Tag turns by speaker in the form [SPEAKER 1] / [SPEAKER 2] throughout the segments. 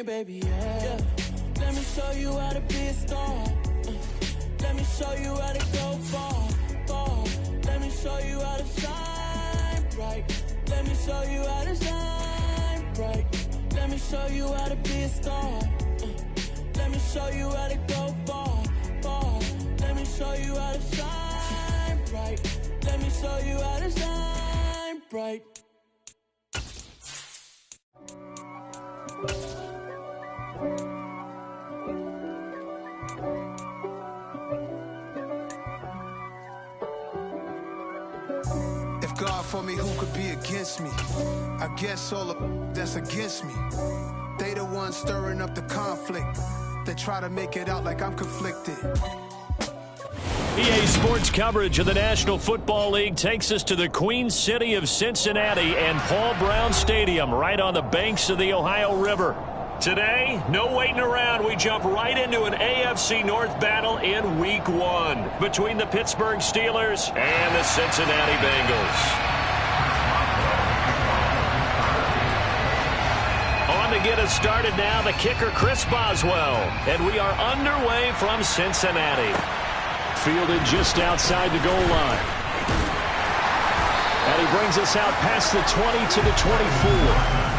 [SPEAKER 1] baby, yeah. Let me show you how to be a star. Let me show you how to go far, far. Let me show you how to shine bright. Let me show you how to shine bright. Let me show you how to be a star. Let me show you how to go far, far. Let me show you how to shine bright. Let me show you how to shine bright.
[SPEAKER 2] If God for me, who could be against me? I guess all the that's against me. They the ones stirring up the conflict. They try to make it out like I'm conflicted.
[SPEAKER 3] EA Sports coverage of the National Football League takes us to the Queen City of Cincinnati and Paul Brown Stadium right on the banks of the Ohio River. Today, no waiting around. We jump right into an AFC North battle in Week 1 between the Pittsburgh Steelers and the Cincinnati Bengals. On to get us started now, the kicker Chris Boswell. And we are underway from Cincinnati. Fielded just outside the goal line. And he brings us out past the 20 to the 24.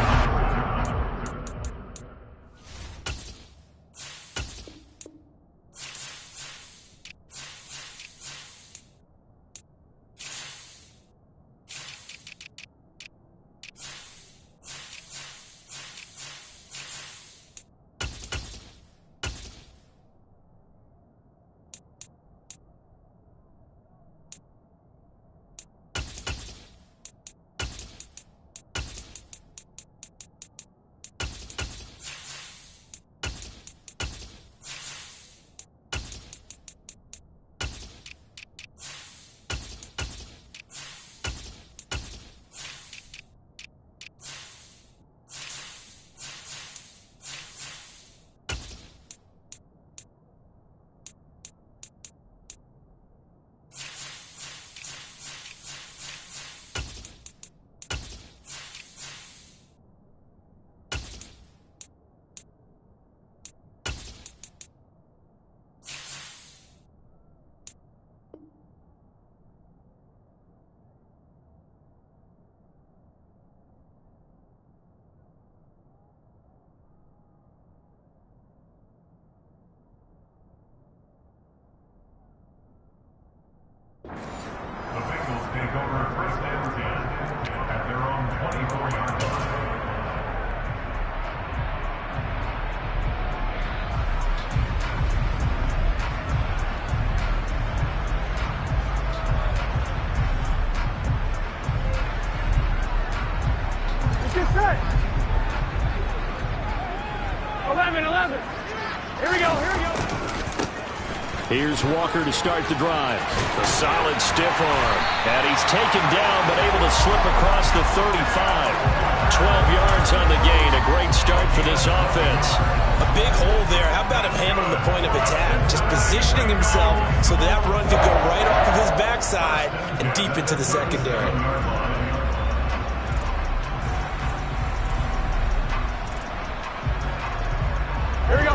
[SPEAKER 3] Here's Walker to start the drive. A solid stiff arm. And he's taken down but able to slip across the 35. 12 yards on the gain. A great start for this offense.
[SPEAKER 4] A big hole there. How about him handling the point of attack? Just positioning himself so that run could go right off of his backside and deep into the secondary.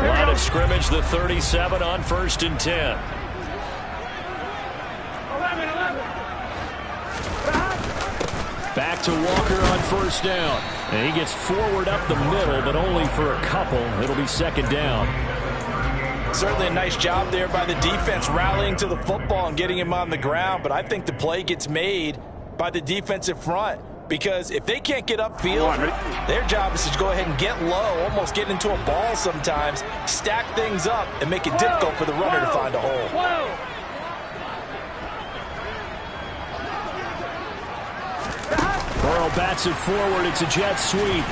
[SPEAKER 3] Line of scrimmage, the 37 on 1st and 10.
[SPEAKER 5] 11.
[SPEAKER 3] Back to Walker on 1st down. And he gets forward up the middle, but only for a couple. It'll be 2nd down.
[SPEAKER 4] Certainly a nice job there by the defense rallying to the football and getting him on the ground. But I think the play gets made by the defensive front. Because if they can't get upfield, their job is to go ahead and get low, almost get into a ball sometimes, stack things up, and make it difficult for the runner to find a hole.
[SPEAKER 3] Burrow bats it forward. It's a jet sweep.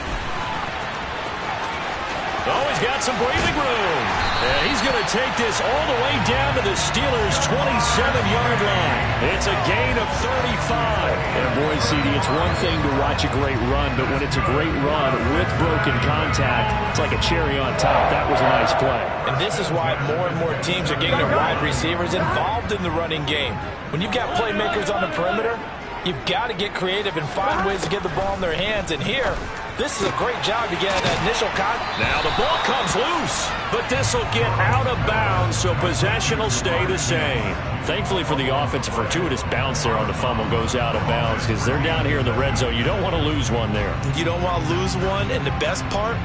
[SPEAKER 3] Oh, he's got some breathing room. And he's going to take this all the way down to the Steelers' 27-yard line. It's a gain of 35. And boy, CD, it's one thing to watch a great run, but when it's a great run with broken contact, it's like a cherry on top. That was a nice play.
[SPEAKER 4] And this is why more and more teams are getting their wide receivers involved in the running game. When you've got playmakers on the perimeter, you've got to get creative and find ways to get the ball in their hands. And here, This is a great job to get that initial contact.
[SPEAKER 3] Now the ball comes loose, but this will get out of bounds, so possession will stay the same. Thankfully for the offense, a fortuitous bounce there on the fumble goes out of bounds because they're down here in the red zone. You don't want to lose one there.
[SPEAKER 4] You don't want to lose one, and the best part,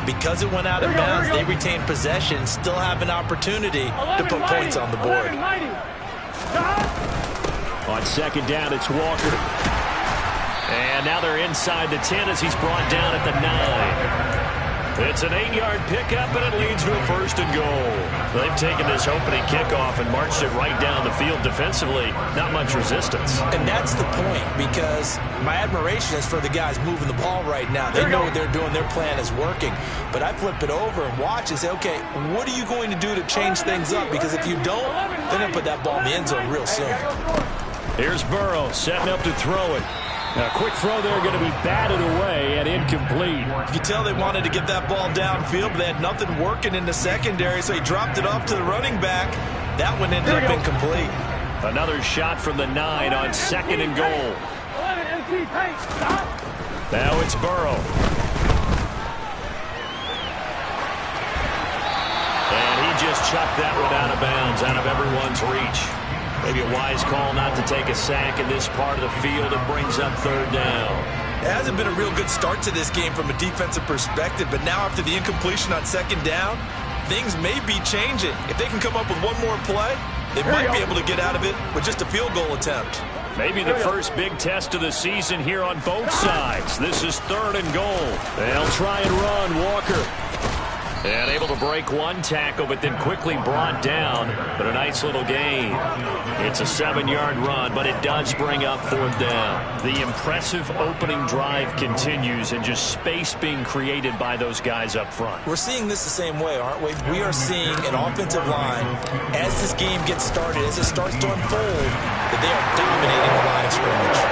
[SPEAKER 4] because it went out of bounds, they retain possession, still have an opportunity to put points on the board.
[SPEAKER 3] On second down, it's Walker. And now they're inside the 10 as he's brought down at the 9. It's an 8-yard pickup, and it leads to a 1st and goal. They've taken this opening kickoff and marched it right down the field defensively. Not much resistance.
[SPEAKER 4] And that's the point, because my admiration is for the guys moving the ball right now. They know what they're doing. Their plan is working. But I flip it over and watch and say, okay, what are you going to do to change things up? Because if you don't, they're going to put that ball in the end zone real soon.
[SPEAKER 3] Here's Burrow setting up to throw it. A quick throw there going to be batted away and incomplete.
[SPEAKER 4] You can tell they wanted to get that ball downfield, but they had nothing working in the secondary, so he dropped it off to the running back. That one ended up incomplete.
[SPEAKER 3] Another shot from the 9 on 2nd and goal. Now it's Burrow. And he just chucked that one out of bounds, out of everyone's reach. Maybe a wise call not to take a sack in this part of the field. It brings up 3rd down.
[SPEAKER 4] It hasn't been a real good start to this game from a defensive perspective, but now after the incompletion on 2nd down, things may be changing. If they can come up with one more play, they might be able to get out of it with just a field goal attempt.
[SPEAKER 3] Maybe the first big test of the season here on both sides. This is 3rd and goal. They'll try and run Walker. And able to break one tackle, but then quickly brought down. But a nice little gain. It's a 7-yard run, but it does bring up 4th down. The impressive opening drive continues, and just space being created by those guys up front.
[SPEAKER 4] We're seeing this the same way, aren't we? We are seeing an offensive line, as this game gets started, as it starts to unfold, that they are dominating the line of scrimmage.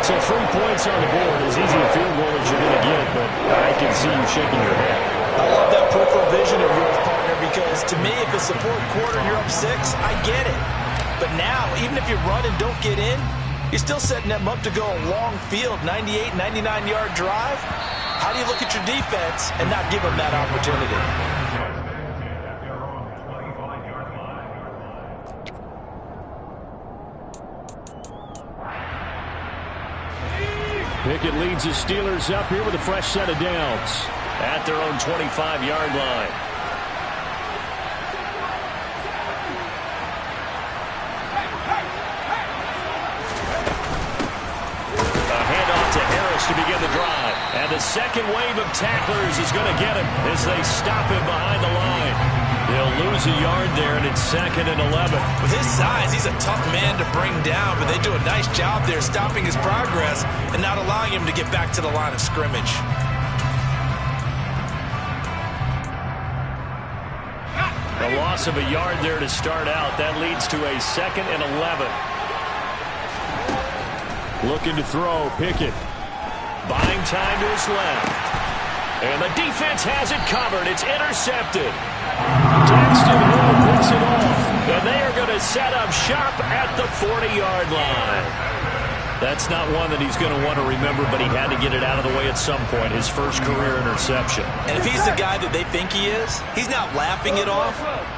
[SPEAKER 3] So 3 points on the board, as easy a field goal as you're going to get, but I can see you shaking your head.
[SPEAKER 4] I love that peripheral vision of yours, partner, because to me, if it's the 4th quarter and you're up 6, I get it. But now, even if you run and don't get in, you're still setting them up to go a long field, 98, 99-yard drive. How do you look at your defense and not give them that opportunity?
[SPEAKER 3] Pickett leads the Steelers up here with a fresh set of downs at their own 25-yard line. A handoff to Harris to begin the drive. And the second wave of tacklers is going to get him as they stop him behind the line. They'll lose a yard there, and it's 2nd and 11.
[SPEAKER 4] With his size, he's a tough man to bring down, but they do a nice job there stopping his progress and not allowing him to get back to the line of scrimmage.
[SPEAKER 3] The loss of a yard there to start out. That leads to a 2nd and 11. Looking to throw, Pickett. Buying time to his left. And the defense has it covered. It's intercepted. Daxton Hill picks it off. And they are going to set up shop at the 40-yard line. That's not one that he's going to want to remember, but he had to get it out of the way at some point. His first career interception.
[SPEAKER 4] And if he's the guy that they think he is, he's not laughing it off,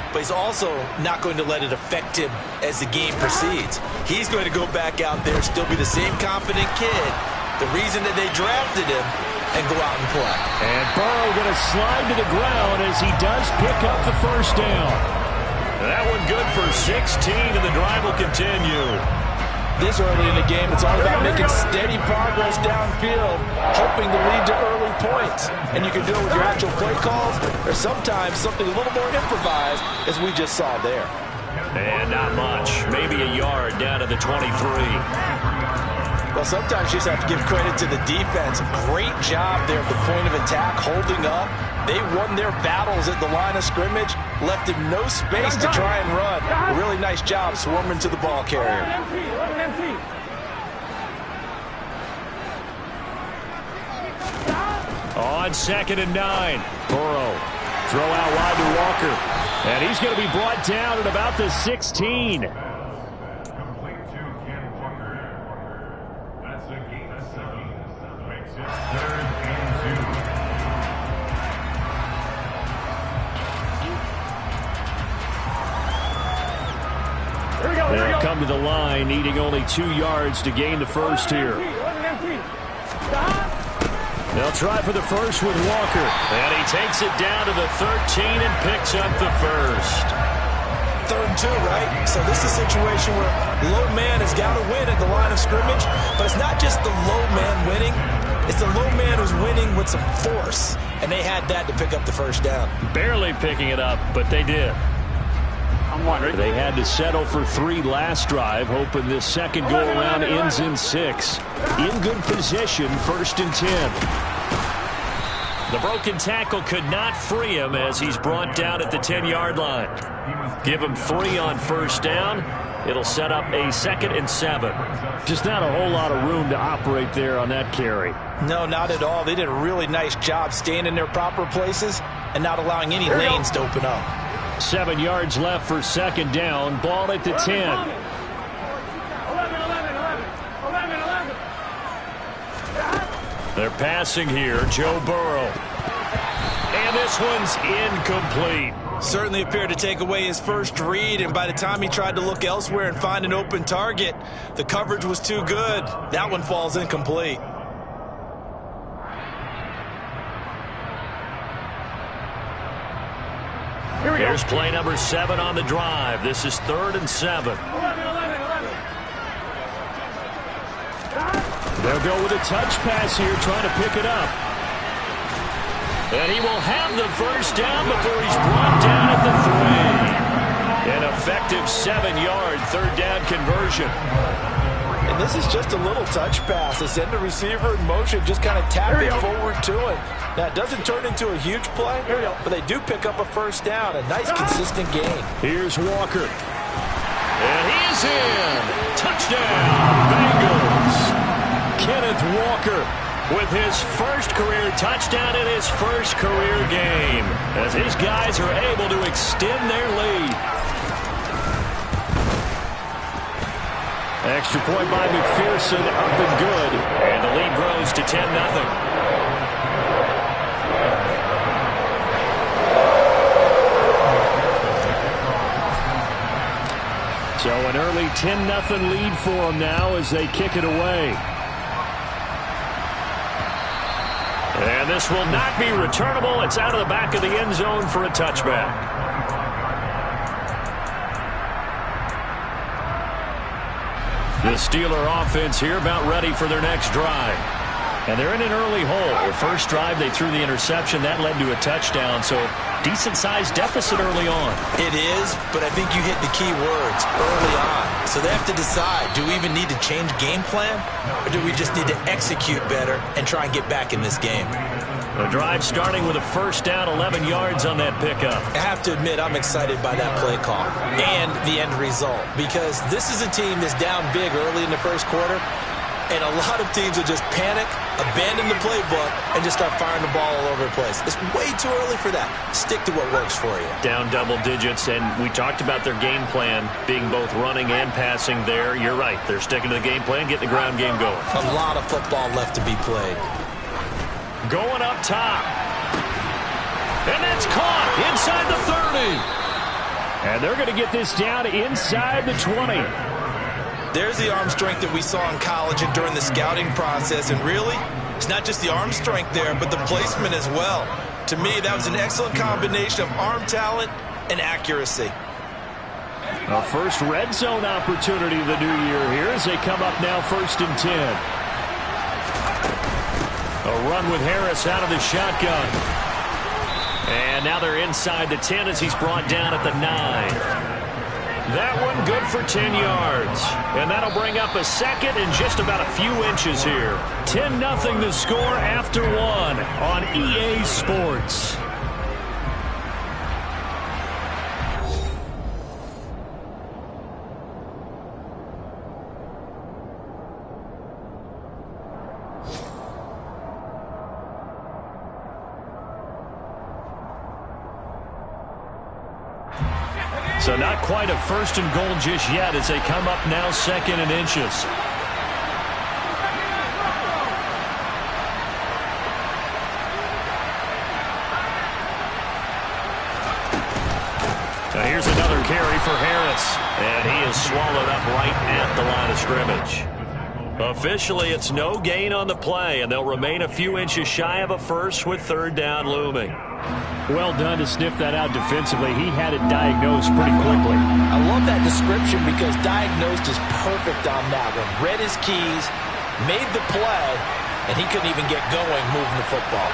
[SPEAKER 4] but he's also not going to let it affect him as the game proceeds. He's going to go back out there, still be the same confident kid, the reason that they drafted him, and go out and play.
[SPEAKER 3] And Burrow going to slide to the ground as he does pick up the first down. That one good for 16, and the drive will continue.
[SPEAKER 4] This early in the game, it's all about making steady progress downfield, hoping to lead to early points. And you can do it with your actual play calls, or sometimes something a little more improvised, as we just saw there.
[SPEAKER 3] And not much. Maybe a yard down to the 23.
[SPEAKER 4] Well, sometimes you just have to give credit to the defense. Great job there at the point of attack, holding up. They won their battles at the line of scrimmage, left him no space to try and run. A really nice job swarming to the ball carrier.
[SPEAKER 3] On 2nd and 9, Burrow. Throw out wide to Walker. And he's going to be brought down at about the 16.
[SPEAKER 5] Complete to Ken Walker. That's a gain of 7. Makes it 3rd and
[SPEAKER 3] come to the line, needing only 2 yards to gain the first here. They'll try for the first with Walker. And he takes it down to the 13 and picks up the first.
[SPEAKER 4] 3rd and 2, right? So this is a situation where low man has got to win at the line of scrimmage, but it's not just the low man winning. It's the low man who's winning with some force, and they had that to pick up the first down.
[SPEAKER 3] Barely picking it up, but they did. They had to settle for 3 last drive, hoping this second go-around ends in 6. In good position, 1st and 10. The broken tackle could not free him as he's brought down at the 10-yard line. Give him 3 on first down. It'll set up a 2nd and 7. Just not a whole lot of room to operate there on that carry.
[SPEAKER 4] No, not at all. They did a really nice job staying in their proper places and not allowing any lanes to open up.
[SPEAKER 3] 7 yards left for 2nd down. Ball at the 10. They're passing here. Joe Burrow. And this one's incomplete.
[SPEAKER 4] Certainly appeared to take away his first read, and by the time he tried to look elsewhere and find an open target, the coverage was too good. That one falls incomplete.
[SPEAKER 3] Here's play number 7 on the drive. This is 3rd and 7. They'll go with a touch pass here, trying to pick it up. And he will have the first down before he's brought down at the 3. An effective 7-yard 3rd down conversion.
[SPEAKER 4] And this is just a little touch pass. They send the receiver in motion, just kind of tap it forward to him. Now, it doesn't turn into a huge play, but they do pick up a first down. A nice, consistent gain.
[SPEAKER 3] Here's Walker. And he's in. Touchdown, Bengals. Kenneth Walker with his first career touchdown in his first career game, as his guys are able to extend their lead. Extra point by McPherson, up and good. And the lead grows to 10-0. So an early 10-0 lead for them now as they kick it away. And this will not be returnable. It's out of the back of the end zone for a touchback. The Steeler offense here about ready for their next drive. And they're in an early hole. Their first drive, they threw the interception. That led to a touchdown. So decent-sized deficit early on.
[SPEAKER 4] It is, but I think you hit the key words, early on. So they have to decide, do we even need to change game plan? Or do we just need to execute better and try and get back in this game?
[SPEAKER 3] The drive starting with a first down, 11 yards on that pickup.
[SPEAKER 4] I have to admit, I'm excited by that play call and the end result, because this is a team that's down big early in the first quarter, and a lot of teams will just panic, abandon the playbook, and just start firing the ball all over the place. It's way too early for that. Stick to what works for you.
[SPEAKER 3] Down double digits, and we talked about their game plan being both running and passing there. You're right. They're sticking to the game plan, getting the ground game going.
[SPEAKER 4] A lot of football left to be played.
[SPEAKER 3] Going up top. And that's caught inside the 30. And they're going to get this down inside the 20.
[SPEAKER 4] There's the arm strength that we saw in college and during the scouting process. And really, it's not just the arm strength there, but the placement as well. To me, that was an excellent combination of arm talent and accuracy.
[SPEAKER 3] A first red zone opportunity of the new year here as they come up now 1st and 10. A run with Harris out of the shotgun. And now they're inside the 10 as he's brought down at the 9. That one good for 10 yards. And that'll bring up a 2nd and just about a few inches here. 10-0 the score after 1 on EA Sports. So not quite a 1st and goal just yet as they come up now 2nd and inches. Here's another carry for Harris, and he is swallowed up right at the line of scrimmage. Officially, it's no gain on the play, and they'll remain a few inches shy of a first with third down looming.
[SPEAKER 6] Well done to sniff that out defensively. He had it diagnosed pretty quickly.
[SPEAKER 4] I love that description because diagnosed is perfect on that one. Read his keys, made the play, and he couldn't even get going moving the football.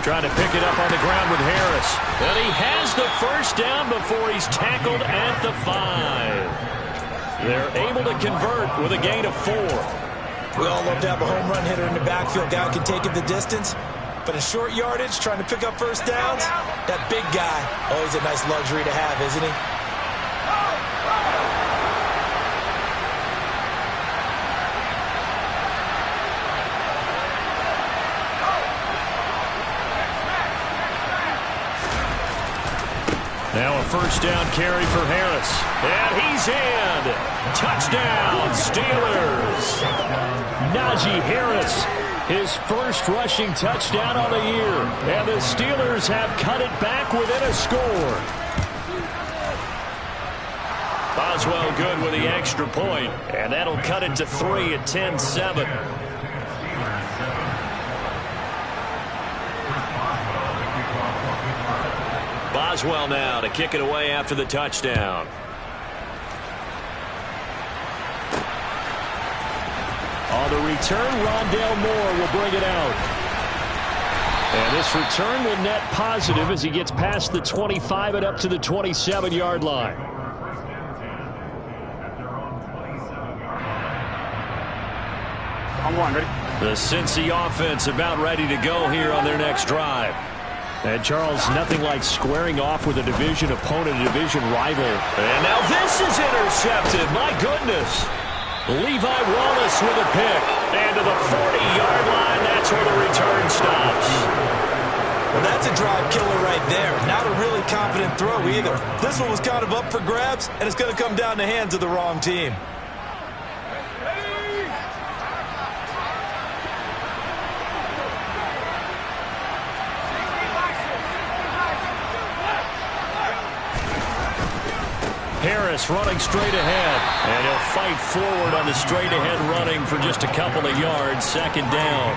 [SPEAKER 3] Trying to pick it up on the ground with Harris. And he has the first down before he's tackled at the 5. They're able to convert with a gain of 4.
[SPEAKER 4] We all love to have a home run hitter in the backfield. Guy who can take it the distance. But in short yardage, trying to pick up first downs, that big guy, always a nice luxury to have, isn't he?
[SPEAKER 3] Now a first down carry for Harris. And he's in. Touchdown, Steelers.
[SPEAKER 6] Najee Harris, his first rushing touchdown on the year.
[SPEAKER 3] And the Steelers have cut it back within a score. Boswell good with the extra point. And that'll cut it to 3 at 10-7. Boswell now to kick it away after the touchdown.
[SPEAKER 6] On the return, Rondale Moore will bring it out. And this return will net positive as he gets past the 25 and up to the 27-yard line.
[SPEAKER 3] The Cincy offense about ready to go here on their next drive.
[SPEAKER 6] And Charles, nothing like squaring off with a division opponent, a division rival.
[SPEAKER 3] And now this is intercepted. My goodness. Levi Wallace with a pick. And to the 40-yard line, that's where the return stops.
[SPEAKER 4] Well, that's a drive killer right there. Not a really confident throw either. This one was kind of up for grabs, and it's going to come down the hands of the wrong team.
[SPEAKER 3] Harris running straight ahead, and he'll fight forward on the straight-ahead running for just a couple of yards, second down.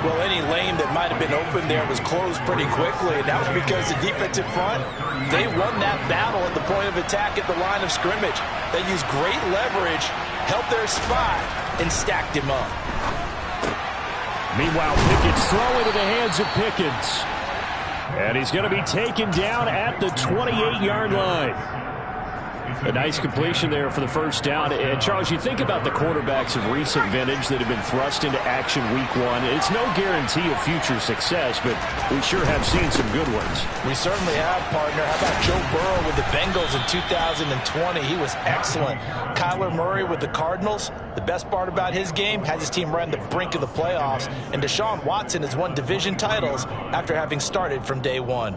[SPEAKER 4] Well, any lane that might have been open there was closed pretty quickly, and that was because the defensive front, they won that battle at the point of attack at the line of scrimmage. They used great leverage, held their spot, and stacked him up.
[SPEAKER 6] Meanwhile, Pickett's throw into the hands of Pickens. And he's going to be taken down at the 28-yard line. A nice completion there for the first down. And Charles, you think about the quarterbacks of recent vintage that have been thrust into action week 1. It's no guarantee of future success, but we sure have seen some good ones.
[SPEAKER 4] We certainly have, partner. How about Joe Burrow with the Bengals in 2020? He was excellent. Kyler Murray with the Cardinals. The best part about his game has his team right on the brink of the playoffs. And Deshaun Watson has won division titles after having started from day 1.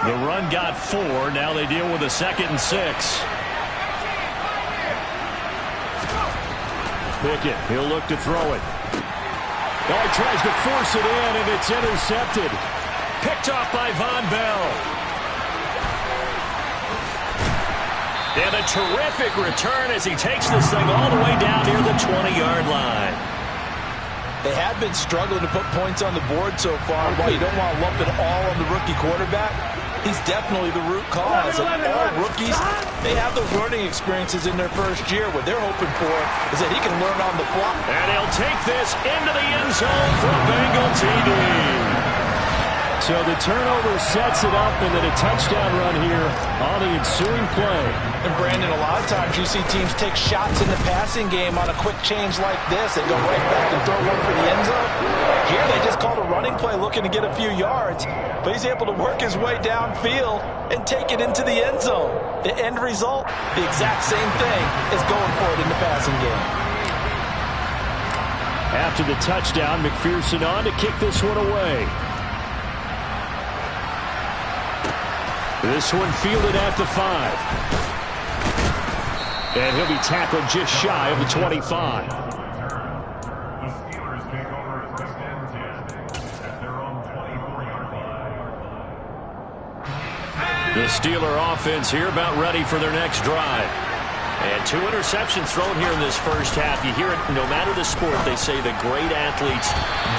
[SPEAKER 3] The run got 4. Now they deal with a 2nd and 6.
[SPEAKER 6] Pickett, he'll look to throw it. Oh, he tries to force it in, and it's intercepted.
[SPEAKER 3] Picked off by Von Bell. And a terrific return as he takes this thing all the way down near the 20-yard line.
[SPEAKER 4] They have been struggling to put points on the board so far. While you don't want to lump it all on the rookie quarterback, he's definitely the root cause. And all rookies, they have those learning experiences in their first year. What they're hoping for is that he can learn on the fly.
[SPEAKER 3] And he'll take this into the end zone for a Bengal TD.
[SPEAKER 6] So the turnover sets it up, and then a touchdown run here on the ensuing play.
[SPEAKER 4] And Brandon, a lot of times you see teams take shots in the passing game on a quick change like this and go right back and throw one for the end zone. Here they just called a running play looking to get a few yards, but he's able to work his way downfield and take it into the end zone. The end result, the exact same thing as going for it in the passing game.
[SPEAKER 6] After the touchdown, McPherson on to kick this one away. This one fielded at the 5. And he'll be tackled just shy of the 25.
[SPEAKER 5] The Steelers take over at first and 10 at their own 25.
[SPEAKER 3] The Steeler offense here about ready for their next drive. And 2 interceptions thrown here in this first half. You hear it, no matter the sport, they say the great athletes,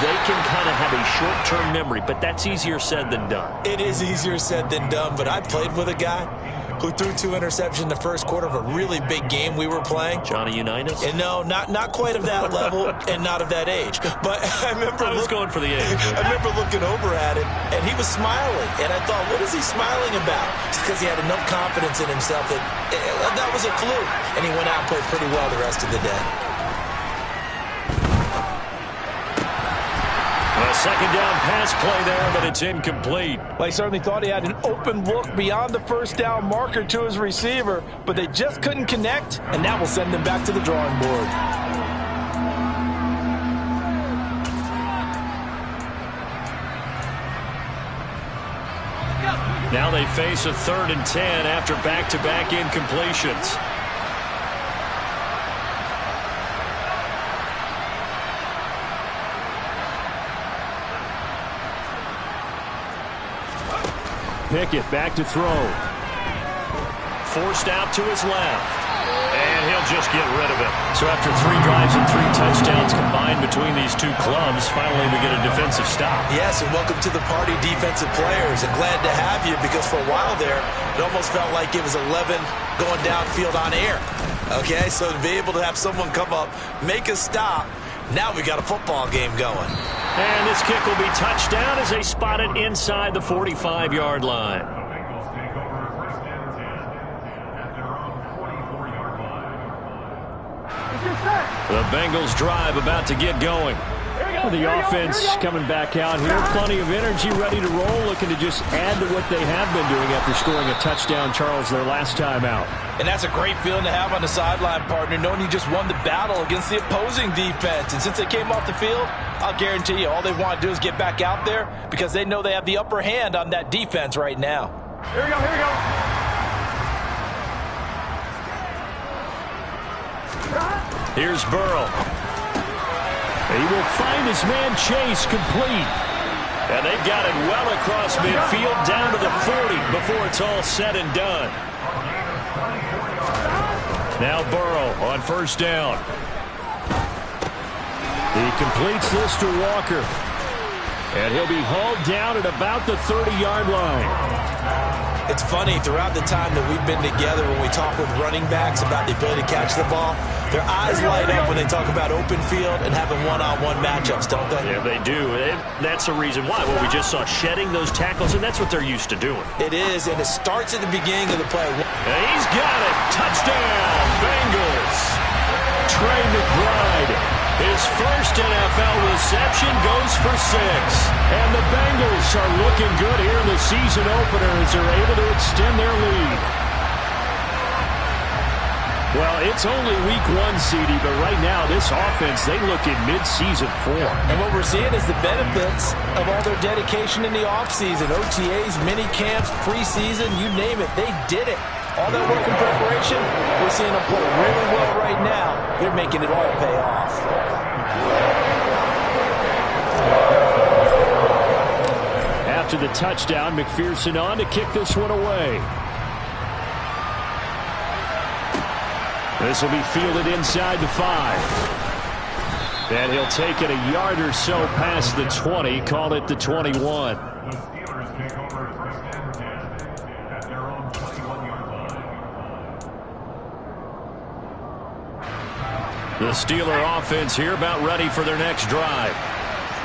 [SPEAKER 3] they can kind of have a short-term memory, but that's easier said than done.
[SPEAKER 4] It is easier said than done, but I played with a guy who threw 2 interceptions in the first quarter of a really big game we were playing.
[SPEAKER 3] Johnny Unitas?
[SPEAKER 4] And no, not quite of that level and not of that age. But I was
[SPEAKER 3] going for the age.
[SPEAKER 4] I remember looking over at him, and he was smiling. And I thought, what is he smiling about? It's because he had enough confidence in himself that was a fluke. And he went out and played pretty well the rest of the day.
[SPEAKER 3] A second down pass play there, but it's incomplete.
[SPEAKER 4] Well, he certainly thought he had an open look beyond the first down marker to his receiver, but they just couldn't connect, and that will send them back to the drawing board.
[SPEAKER 3] Now they face a 3rd and 10 after back-to-back incompletions.
[SPEAKER 6] Pickett back to throw.
[SPEAKER 3] Forced out to his left. And he'll just get rid of it. So after 3 drives and 3 touchdowns combined between these two clubs, finally we get a defensive stop.
[SPEAKER 4] Yes, and welcome to the party, defensive players. And glad to have you, because for a while there, it almost felt like it was 11 going downfield on air. Okay, so to be able to have someone come up, make a stop, now we got a football game going.
[SPEAKER 3] And this kick will be touchdown as they spot it inside the 45-yard line. The Bengals drive about to get going.
[SPEAKER 6] The offense coming back out here. Plenty of energy, ready to roll, looking to just add to what they have been doing after scoring a touchdown, Charles, their last time out.
[SPEAKER 4] And that's a great feeling to have on the sideline, partner, knowing you just won the battle against the opposing defense. And since they came off the field, I'll guarantee you all they want to do is get back out there because they know they have the upper hand on that defense right now.
[SPEAKER 5] Here we go, here we go.
[SPEAKER 3] Here's Burrow.
[SPEAKER 6] He will find his man Chase complete.
[SPEAKER 3] And they've got it well across midfield down to the 40 before it's all said and done. Now Burrow on first down.
[SPEAKER 6] He completes this to Walker. And he'll be hauled down at about the 30-yard line.
[SPEAKER 4] It's funny, throughout the time that we've been together, when we talk with running backs about the ability to catch the ball, their eyes light up when they talk about open field and having one-on-one matchups, don't they?
[SPEAKER 3] Yeah, they do. That's the reason why. Well, we just saw shedding those tackles, and that's what they're used to doing.
[SPEAKER 4] It is, and it starts at the beginning of the play.
[SPEAKER 3] And he's got it. Touchdown, Bengals. Trey McBride. His first NFL reception goes for 6. And the Bengals are looking good here in the season opener as they're able to extend their lead. Well, it's only week 1, CD, but right now this offense, they look in mid-season form.
[SPEAKER 4] And what we're seeing is the benefits of all their dedication in the offseason. OTAs, mini camps, preseason, you name it, they did it. All that work in preparation, we're seeing them play really well right now. They're making it all pay off.
[SPEAKER 6] After the touchdown, McPherson on to kick this one away. This will be fielded inside the 5. And he'll take it a yard or so past the 20, call it the 21.
[SPEAKER 3] The Steeler offense here about ready for their next drive.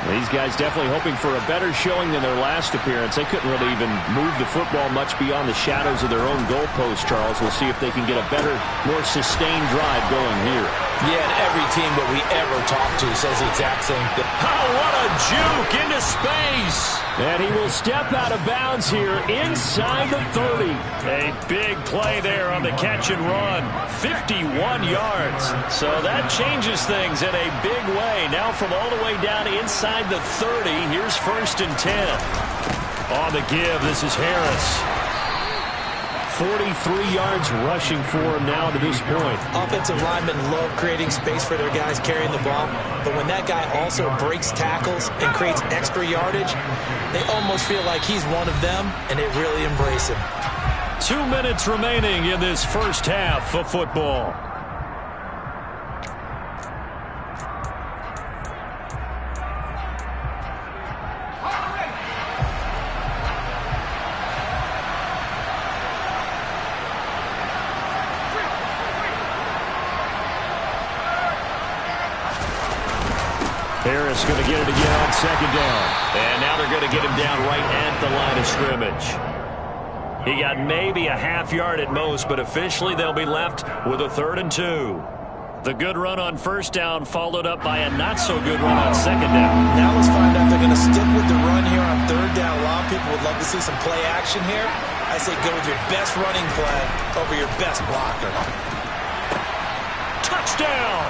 [SPEAKER 6] These guys definitely hoping for a better showing than their last appearance. They couldn't really even move the football much beyond the shadows of their own goalpost, Charles. We'll see if they can get a better, more sustained drive going here.
[SPEAKER 4] Yeah, and every team that we ever talk to says the exact same thing.
[SPEAKER 3] Oh, what a juke into space.
[SPEAKER 6] And he will step out of bounds here inside the 30.
[SPEAKER 3] A big play there on the catch and run. 51 yards. So that changes things in a big way. Now from all the way down inside the 30, here's 1st and 10. On the give, this is Harris.
[SPEAKER 6] 43 yards rushing for him now to this point.
[SPEAKER 4] Offensive linemen love creating space for their guys carrying the ball, but when that guy also breaks tackles and creates extra yardage, they almost feel like he's one of them, and they really embrace him.
[SPEAKER 3] 2 minutes remaining in this first half of football.
[SPEAKER 6] Harris going to get it again on second down.
[SPEAKER 3] And now they're going to get him down right at the line of scrimmage. He got maybe a half yard at most, but officially they'll be left with a 3rd and 2. The good run on first down followed up by a not-so-good run on second down.
[SPEAKER 4] Now let's find out if they're going to stick with the run here on 3rd down. A lot of people would love to see some play action here. I say go with your best running play over your best blocker.
[SPEAKER 3] Touchdown!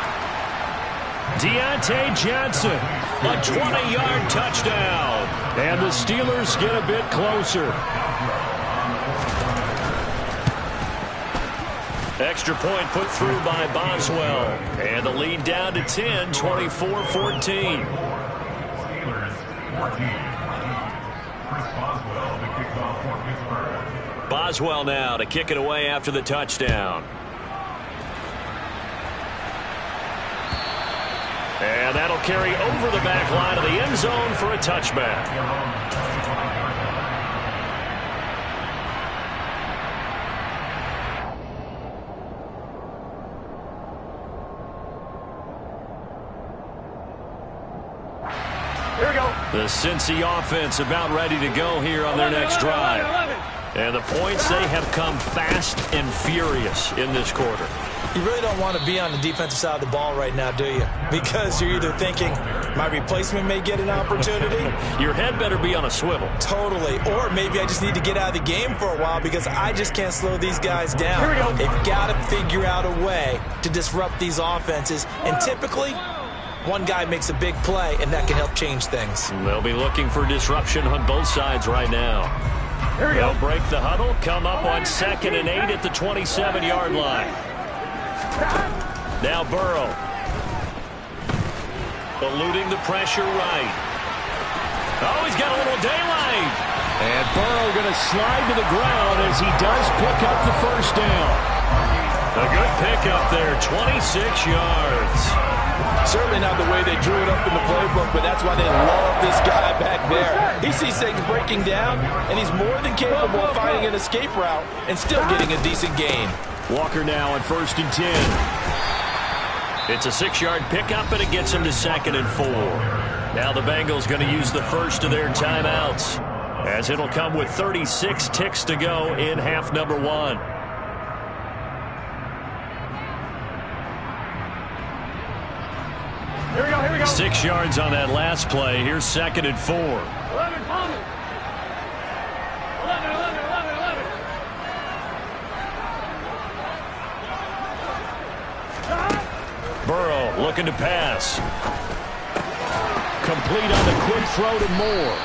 [SPEAKER 3] Deontay Johnson, a 20-yard touchdown.
[SPEAKER 6] And the Steelers get a bit closer.
[SPEAKER 3] Extra point put through by Boswell. And the lead down to 10, 24-14.
[SPEAKER 5] Steelers 14. Chris Boswell, the kickoff for Pittsburgh.
[SPEAKER 3] Boswell now to kick it away after the touchdown. And that'll carry over the back line of the end zone for a touchback.
[SPEAKER 6] Here we go.
[SPEAKER 3] The Cincy offense about ready to go here on their next drive. And the points, they have come fast and furious in this quarter.
[SPEAKER 4] You really don't want to be on the defensive side of the ball right now, do you? Because you're either thinking, my replacement may get an opportunity.
[SPEAKER 3] Your head better be on a swivel.
[SPEAKER 4] Totally. Or maybe I just need to get out of the game for a while because I just can't slow these guys down.
[SPEAKER 6] Here we go.
[SPEAKER 4] They've got to figure out a way to disrupt these offenses. And typically, one guy makes a big play, and that can help change things.
[SPEAKER 3] They'll be looking for disruption on both sides right now.
[SPEAKER 6] Here we go.
[SPEAKER 3] They'll break the huddle, come up on 2nd and 8 at the 27-yard line. Now Burrow. Eluding the pressure right. Oh, he's got a little daylight.
[SPEAKER 6] And Burrow going to slide to the ground as he does pick up the first down.
[SPEAKER 3] A good pickup there, 26 yards.
[SPEAKER 4] Certainly not the way they drew it up in the playbook, but that's why they love this guy back there. He sees things breaking down, and he's more than capable of finding an escape route and still getting a decent gain.
[SPEAKER 6] Walker now on 1st and 10.
[SPEAKER 3] It's a 6-yard pickup, and it gets him to 2nd and 4. Now the Bengals going to use the first of their timeouts, as it'll come with 36 ticks to go in half number 1.
[SPEAKER 6] Here we go, here we go.
[SPEAKER 3] 6 yards on that last play. Here's 2nd and 4.
[SPEAKER 6] 11, Palmer. 11.
[SPEAKER 3] Burrow looking to pass.
[SPEAKER 6] Complete on the quick throw to Moore.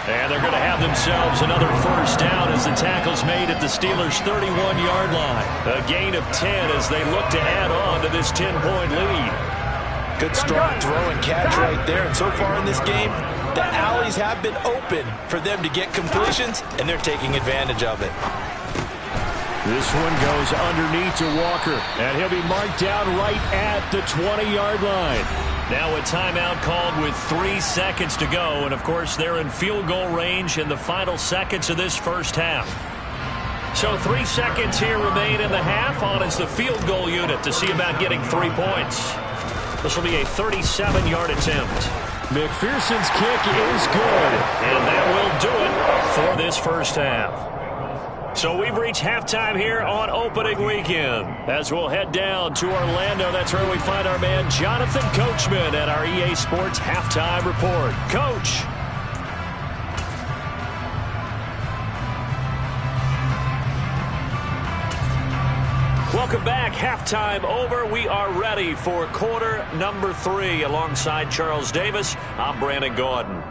[SPEAKER 3] And they're going to have themselves another first down as the tackle's made at the Steelers' 31-yard line. A gain of 10 as they look to add on to this 10-point lead.
[SPEAKER 4] Good strong throw and catch right there. And so far in this game, the alleys have been open for them to get completions, and they're taking advantage of it.
[SPEAKER 6] This one goes underneath to Walker, and he'll be marked down right at the 20-yard line.
[SPEAKER 3] Now a timeout called with 3 seconds to go, and of course they're in field goal range in the final seconds of this first half. So 3 seconds here remain in the half. On is the field goal unit to see about getting 3 points. This will be a 37-yard attempt.
[SPEAKER 6] McPherson's kick is good.
[SPEAKER 3] And that will do it for this first half. So we've reached halftime here on opening weekend. As we'll head down to Orlando, that's where we find our man Jonathan Coachman at our EA Sports Halftime Report. Coach. Welcome back. Halftime over. We are ready for quarter number 3. Alongside Charles Davis, I'm Brandon Gaudin.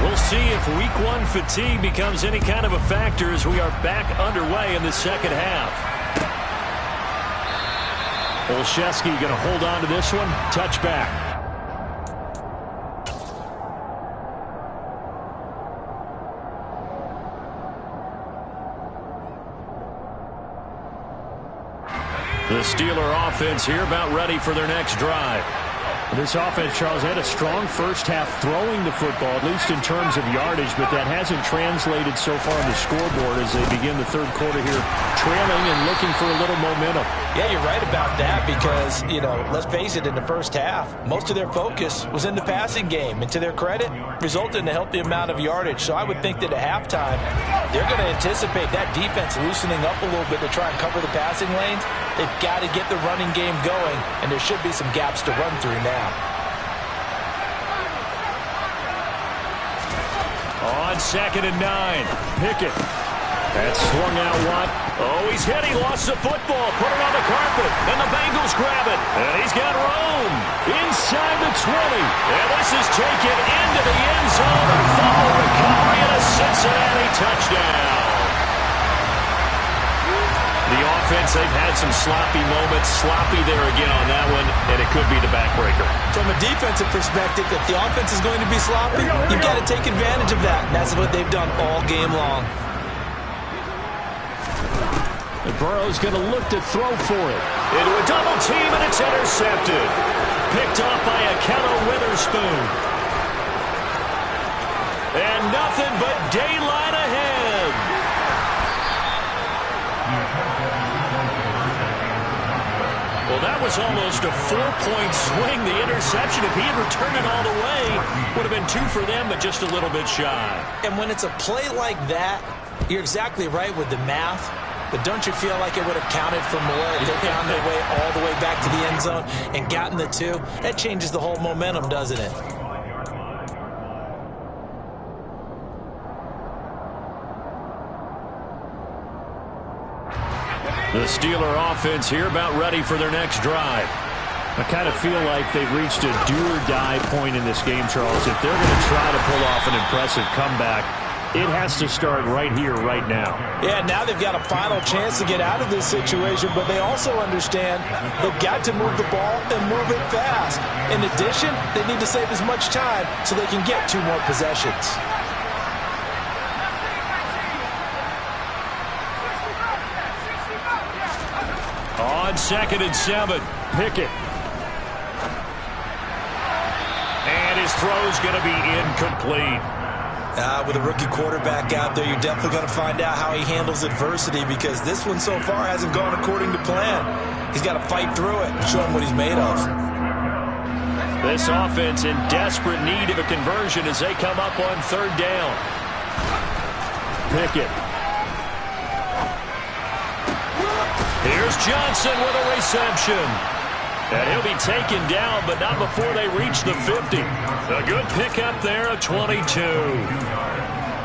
[SPEAKER 3] We'll see if week 1 fatigue becomes any kind of a factor as we are back underway in the second half.
[SPEAKER 6] Olszewski going to hold on to this one. Touchback. The Steeler offense here about ready for their next drive. This offense, Charles, had a strong first half throwing the football, at least in terms of yardage, but that hasn't translated so far on the scoreboard as they begin the third quarter here, trailing and looking for a little momentum.
[SPEAKER 4] Yeah, you're right about that because, let's face it, in the first half, most of their focus was in the passing game. And to their credit, resulted in a healthy amount of yardage. So I would think that at halftime, they're going to anticipate that defense loosening up a little bit to try and cover the passing lanes. They've got to get the running game going, and there should be some gaps to run through now.
[SPEAKER 3] On 2nd and 9, Pickett. That's swung out Watt. Oh, he's hit. He lost the football. Put it on the carpet. And the Bengals grab it. And he's got room inside the 20. And this is taken into the end zone. A fumble recovery and a Cincinnati touchdown. The offense, they've had some sloppy moments. Sloppy there again on that one, and it could be the backbreaker.
[SPEAKER 4] From a defensive perspective, if the offense is going to be sloppy, you've got to take advantage of that. And that's what they've done all game long.
[SPEAKER 6] And Burrow's going to look to throw for it.
[SPEAKER 3] Into a double team, and it's intercepted. Picked off by Akello Witherspoon. And nothing but daylight ahead. Well, that was almost a 4-point swing. The interception, if he had returned it all the way, would have been 2 for them, but just a little bit shy.
[SPEAKER 4] And when it's a play like that, you're exactly right with the math. But don't you feel like it would have counted for more if they found their way all the way back to the end zone and gotten the 2? That changes the whole momentum, doesn't it?
[SPEAKER 3] The Steeler offense here about ready for their next drive.
[SPEAKER 6] I kind of feel like they've reached a do-or-die point in this game, Charles. If they're going to try to pull off an impressive comeback, it has to start right here, right now.
[SPEAKER 4] Yeah, now they've got a final chance to get out of this situation, but they also understand they've got to move the ball and move it fast. In addition, they need to save as much time so they can get 2 more possessions.
[SPEAKER 3] On 2nd and 7, Pickett. And his throw's going to be incomplete.
[SPEAKER 4] With a rookie quarterback out there, you're definitely going to find out how he handles adversity because this one so far hasn't gone according to plan. He's got to fight through it and show him what he's made of.
[SPEAKER 3] This offense in desperate need of a conversion as they come up on 3rd down.
[SPEAKER 6] Pickett.
[SPEAKER 3] Here's Johnson with a reception. And he'll be taken down, but not before they reach the 50. A good pickup there, a 22.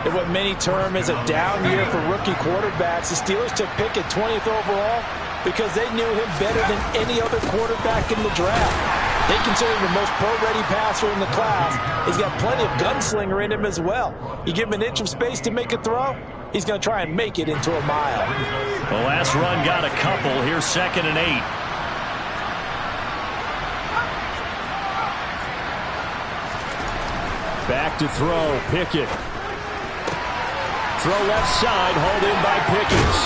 [SPEAKER 4] In what many term is a down year for rookie quarterbacks, the Steelers took Pickett 20th overall because they knew him better than any other quarterback in the draft. They consider him the most pro-ready passer in the class. He's got plenty of gunslinger in him as well. You give him an inch of space to make a throw, he's going to try and make it into a mile.
[SPEAKER 3] The last run got a couple. Here's 2nd and 8.
[SPEAKER 6] Back to throw, Pickett. Throw left side, hauled in by Pickens.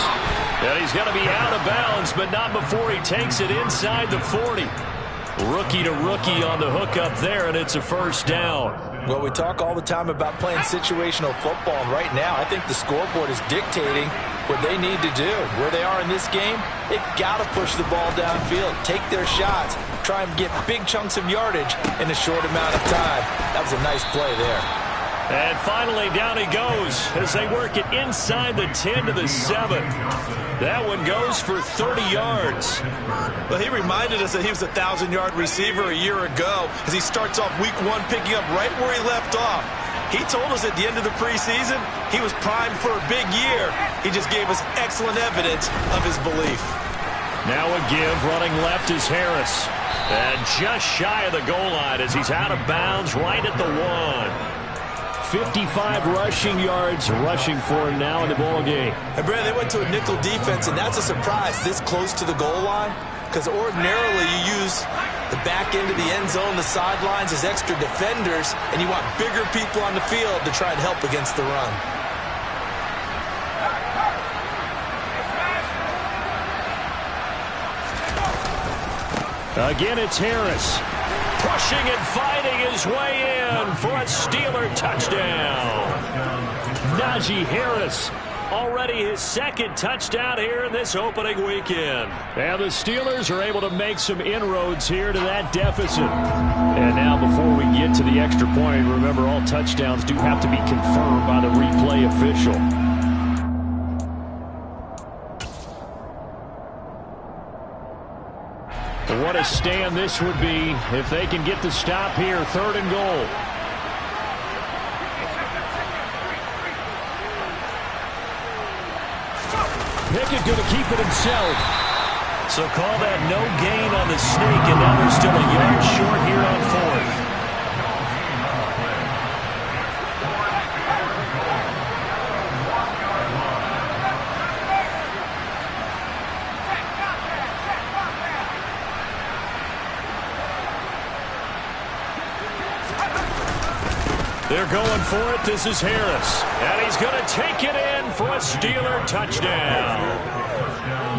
[SPEAKER 3] And he's going to be out of bounds, but not before he takes it inside the 40. Rookie to rookie on the hookup there, and it's a 1st down.
[SPEAKER 4] Well, we talk all the time about playing situational football, and right now I think the scoreboard is dictating what they need to do. Where they are in this game, they've got to push the ball downfield, take their shots, try and get big chunks of yardage in a short amount of time. That was a nice play there.
[SPEAKER 3] And finally, down he goes as they work it inside the 10 to the 7. That one goes for 30 yards.
[SPEAKER 4] Well, he reminded us that he was a 1,000-yard receiver a year ago as he starts off week 1 picking up right where he left off. He told us at the end of the preseason he was primed for a big year. He just gave us excellent evidence of his belief.
[SPEAKER 3] Now a give, running left is Harris. And just shy of the goal line as he's out of bounds right at the 1.
[SPEAKER 6] 55 rushing yards rushing for him now in the ball game.
[SPEAKER 4] And Brad, they went to a nickel defense, and that's a surprise this close to the goal line. because ordinarily you use the back end of the end zone, the sidelines as extra defenders, and you want bigger people on the field to try and help against the run.
[SPEAKER 3] Again, it's Harris. Pushing and fighting his way in for a Steeler touchdown. Najee Harris, already his second touchdown here in this opening weekend. And the Steelers are able to make some inroads here to that deficit. And now before we get to the extra point, remember all touchdowns do have to be confirmed by the replay official. What a stand this would be if they can get the stop here, 3rd and goal. Pickett going to keep it himself. So call that no gain on the sneak, and now they're still a yard short here on 4th. They're going for it. This is Harris. And he's going to take it in for a Steeler touchdown.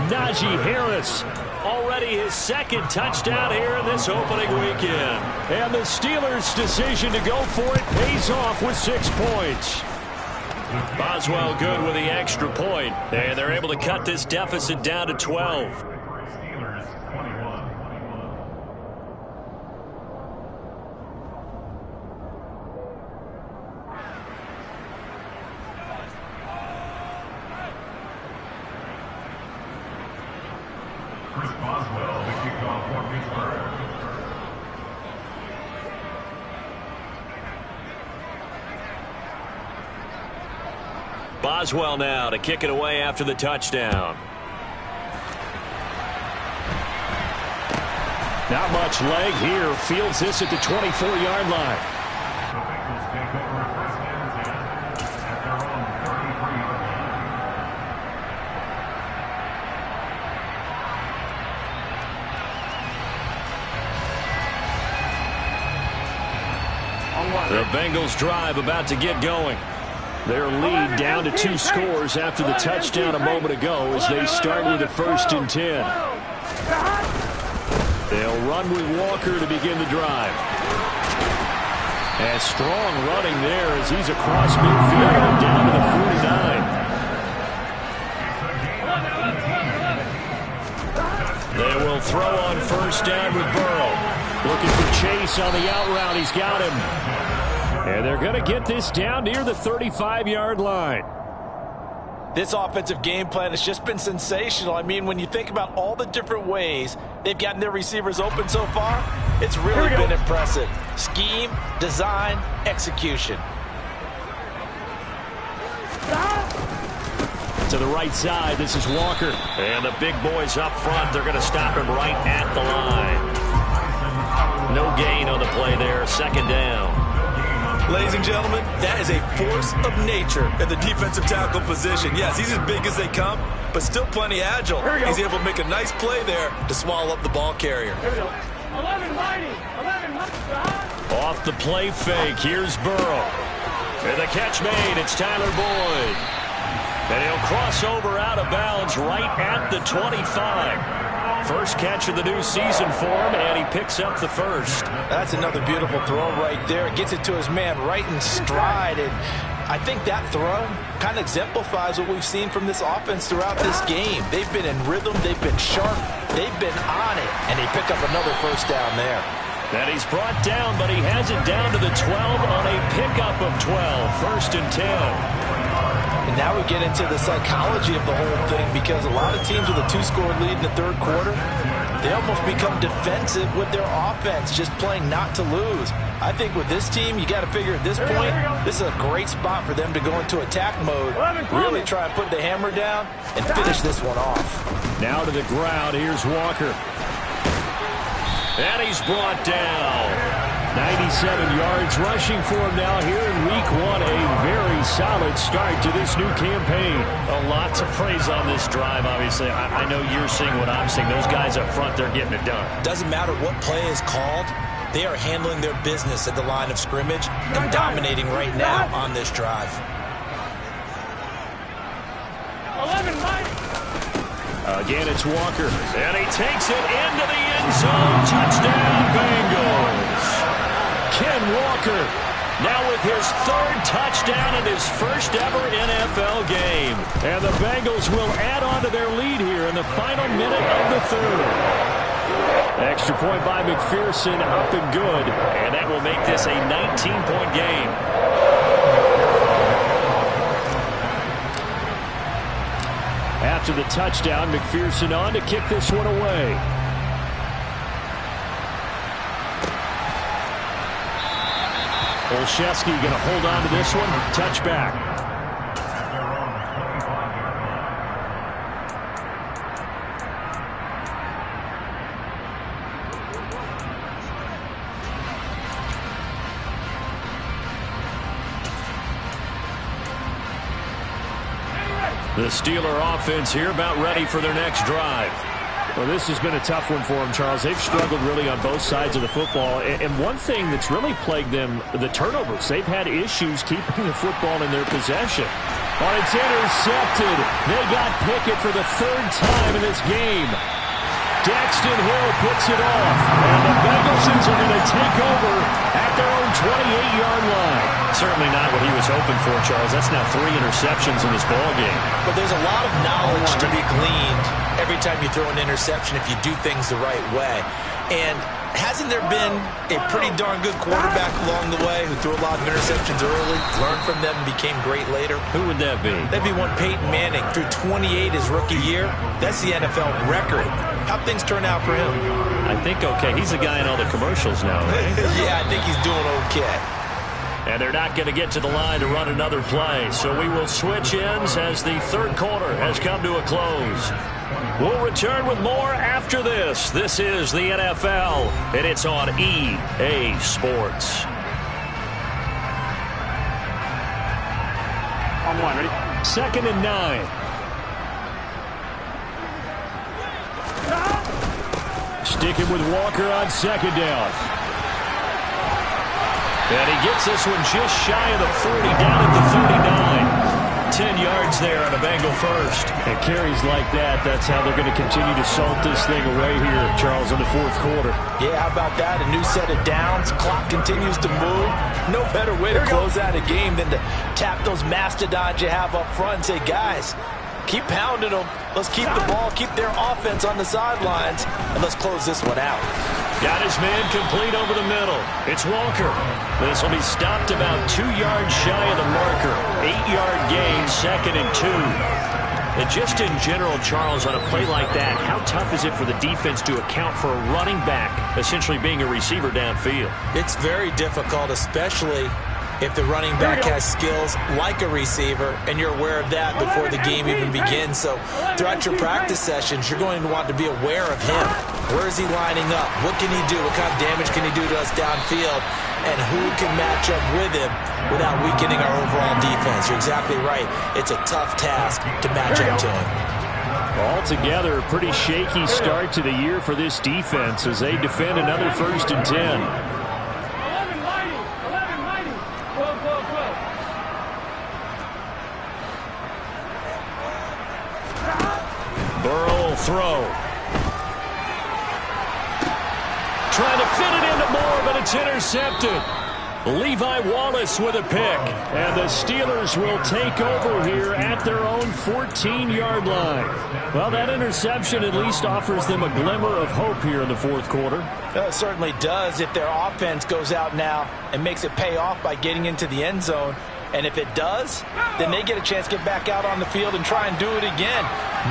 [SPEAKER 3] Najee Harris, already his second touchdown here in this opening weekend. And the Steelers' decision to go for it pays off with 6 points. Boswell good with the extra point. And they're able to cut this deficit down to 12.
[SPEAKER 5] Boswell, the kickoff for Pittsburgh.
[SPEAKER 3] Boswell now to kick it away after the touchdown. Not much leg here. Fields this at the 24-yard line.
[SPEAKER 5] The Bengals take over first and 10 at their own 33-yard line.
[SPEAKER 3] The Bengals drive about to get going. Their lead down to 2 scores after the touchdown a moment ago as they start with a 1st and 10. They'll run with Walker to begin the drive. And strong running there as he's across midfield and down to the 49. They will throw on 1st down with Burrow. Looking for Chase on the out route. He's got him. And they're going to get this down near the 35-yard line.
[SPEAKER 4] This offensive game plan has just been sensational. I mean, when you think about all the different ways they've gotten their receivers open so far, it's really been impressive. Scheme, design, execution.
[SPEAKER 3] To the right side, this is Walker. And the big boys up front, they're going to stop him right at the line. No gain on the play there, 2nd down.
[SPEAKER 4] Ladies and gentlemen, that is a force of nature at the defensive tackle position. Yes, he's as big as they come, but still plenty agile. He's able to make a nice play there to swallow up the ball carrier.
[SPEAKER 3] Off the play fake, here's Burrow. And the catch made, it's Tyler Boyd. And he'll cross over out of bounds right at the 25. First catch of the new season for him, and he picks up the 1st.
[SPEAKER 4] That's another beautiful throw right there. Gets it to his man right in stride, and I think that throw kind of exemplifies what we've seen from this offense throughout this game. They've been in rhythm, they've been sharp, they've been on it, and they pick up another 1st down there.
[SPEAKER 3] And he's brought down, but he has it down to the 12 on a pickup of 12, 1st and 10.
[SPEAKER 4] And now we get into the psychology of the whole thing, because a lot of teams with a 2-score lead in the 3rd quarter, they almost become defensive with their offense, just playing not to lose. I think with this team, you got to figure at this point, this is a great spot for them to go into attack mode, really try and put the hammer down and finish this one off.
[SPEAKER 3] Now to the ground, here's Walker. And he's brought down.
[SPEAKER 6] 97 yards rushing for him now here in week 1. A very solid start to this new campaign.
[SPEAKER 3] Lots of praise on this drive, obviously. I know you're seeing what I'm seeing. Those guys up front, they're getting it done.
[SPEAKER 4] Doesn't matter what play is called. They are handling their business at the line of scrimmage and dominating right now on this drive.
[SPEAKER 1] 11, Mike.
[SPEAKER 6] Again, it's Walker.
[SPEAKER 3] And he takes it into the end zone. Touchdown, Bengals. Ken Walker now with his 3rd touchdown in his first ever NFL game.
[SPEAKER 6] And the Bengals will add on to their lead here in the final minute of the 3rd. Extra point by McPherson, up and good.
[SPEAKER 3] And that will make this a 19-point game.
[SPEAKER 6] After the touchdown, McPherson on to kick this one away. Olszewski going to hold on to this one. Touchback.
[SPEAKER 3] The Steeler offense here about ready for their next drive.
[SPEAKER 6] Well, this has been a tough one for them, Charles. They've struggled really on both sides of the football. And one thing that's really plagued them, the turnovers. They've had issues keeping the football in their possession. Oh, it's intercepted. They got Pickett for the 3rd time in this game. Daxton Hill picks it off. And the Bengals are going to take over at their own 28-yard line.
[SPEAKER 3] Certainly not what he was hoping for, Charles. That's now 3 interceptions in this ball game.
[SPEAKER 4] But there's a lot of knowledge to be gleaned every time you throw an interception if you do things the right way. And hasn't there been a pretty darn good quarterback along the way who threw a lot of interceptions early, learned from them, and became great later?
[SPEAKER 3] Who would that be?
[SPEAKER 4] That'd be one Peyton Manning. Threw 28 his rookie year. That's the NFL record. How'd things turn out for him?
[SPEAKER 3] I think okay. He's the guy in all the commercials now, right?
[SPEAKER 4] Yeah, I think he's doing okay.
[SPEAKER 3] And they're not going to get to the line to run another play. So we will switch ends as the 3rd quarter has come to a close. We'll return with more after this. This is the NFL, and it's on EA Sports.
[SPEAKER 5] On 1, ready?
[SPEAKER 6] 2nd and 9. Sticking with Walker on 2nd down.
[SPEAKER 3] And he gets this one just shy of the 40, down at the 39. 10 yards there on a Bengal first.
[SPEAKER 6] And carries like that, that's how they're going to continue to salt this thing away here, Charles, in the 4th quarter.
[SPEAKER 4] Yeah, how about that? A new set of downs. Clock continues to move. No better way to close out a game than to tap those mastodons you have up front and say, guys, keep pounding them. Let's keep the ball, keep their offense on the sidelines, and let's close this one out.
[SPEAKER 3] Got his man complete over the middle. It's Walker. This will be stopped about 2 yards shy of the marker. 8-yard gain, 2nd and 2. And just in general, Charles, on a play like that, how tough is it for the defense to account for a running back essentially being a receiver downfield?
[SPEAKER 4] It's very difficult, especially if the running back has skills like a receiver, and you're aware of that before the game even begins. So throughout your practice sessions, you're going to want to be aware of him. Where is he lining up? What can he do? What kind of damage can he do to us downfield? And who can match up with him without weakening our overall defense? You're exactly right. It's a tough task to match up to him.
[SPEAKER 6] Altogether, a pretty shaky start to the year for this defense as they defend another 1st and 10.
[SPEAKER 3] Burrow will throw. Trying to fit it into Moore, but it's intercepted. Levi Wallace with a pick. And the Steelers will take over here at their own 14-yard line. Well, that interception at least offers them a glimmer of hope here in the 4th quarter.
[SPEAKER 4] It certainly does if their offense goes out now and makes it pay off by getting into the end zone. And if it does, then they get a chance to get back out on the field and try and do it again.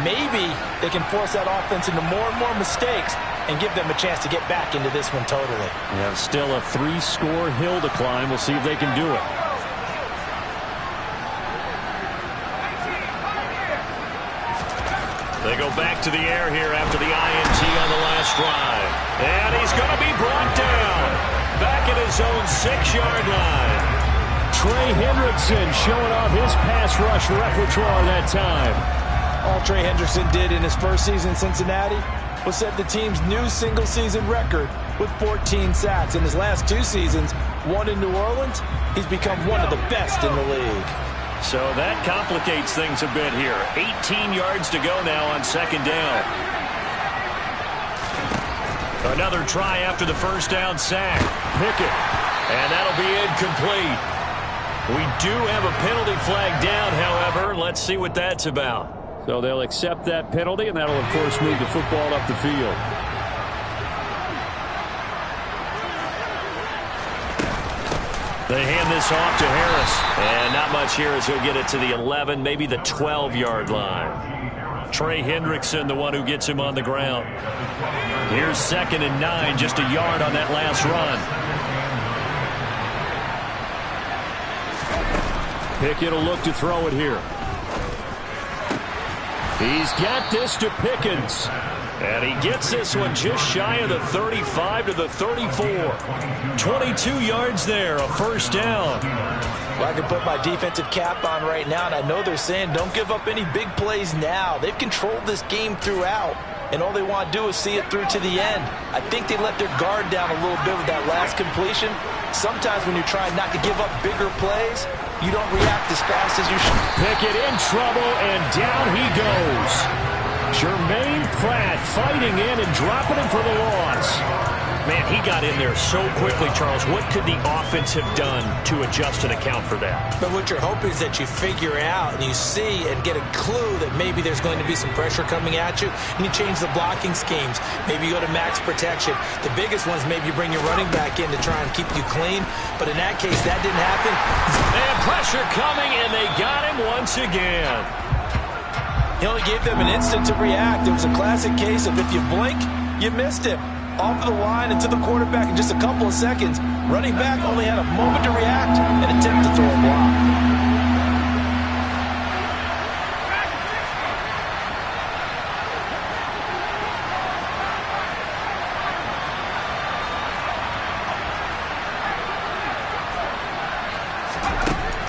[SPEAKER 4] Maybe they can force that offense into more and more mistakes and give them a chance to get back into this one totally.
[SPEAKER 6] Yeah, still a 3-score hill to climb. We'll see if they can do it.
[SPEAKER 3] They go back to the air here after the INT on the last drive. And he's going to be brought down. back at his own 6-yard line.
[SPEAKER 6] Trey Hendrickson showing off his pass rush repertoire that time.
[SPEAKER 4] All Trey Hendrickson did in his first season in Cincinnati was set the team's new single-season record with 14 sacks. In his last 2 seasons, one in New Orleans, he's become one of the best in the league.
[SPEAKER 3] So that complicates things a bit here. 18 yards to go now on 2nd down. Another try after the first down sack. Pickett. And that'll be incomplete. We do have a penalty flag down, however. Let's see what that's about.
[SPEAKER 6] So they'll accept that penalty, and that'll, of course, move the football up the field.
[SPEAKER 3] They hand this off to Harris. And not much here as he'll get it to the 11, maybe the 12-yard line. Trey Hendrickson, the one who gets him on the ground. Here's 2nd and 9, just a yard on that last run.
[SPEAKER 6] Pickett will look to throw it here. He's got this to Pickens.
[SPEAKER 3] And he gets this one just shy of the 35 to the 34. 22 yards there, a first down.
[SPEAKER 4] Well, I can put my defensive cap on right now, and I know they're saying don't give up any big plays now. They've controlled this game throughout, and all they want to do is see it through to the end. I think they let their guard down a little bit with that last completion. Sometimes when you're trying not to give up bigger plays, you don't react as fast as you should.
[SPEAKER 6] Pickett in trouble, and down he goes. Jermaine Pratt fighting in and dropping him for the loss.
[SPEAKER 3] Man, he got in there so quickly, Charles. What could the offense have done to adjust and account for that?
[SPEAKER 7] But what you're hoping is that you figure out and you see and get a clue that maybe there's going to be some pressure coming at you, and you change the blocking schemes. Maybe you go to max protection. The biggest ones, maybe you bring your running back in to try and keep you clean. But in that case, that didn't happen.
[SPEAKER 3] And pressure coming, and they got him once again.
[SPEAKER 4] He only gave them an instant to react. It was a classic case of if you blink, you missed him. Off of the line and to the quarterback in just a couple of seconds. Running back only had a moment to react and attempt to throw a block.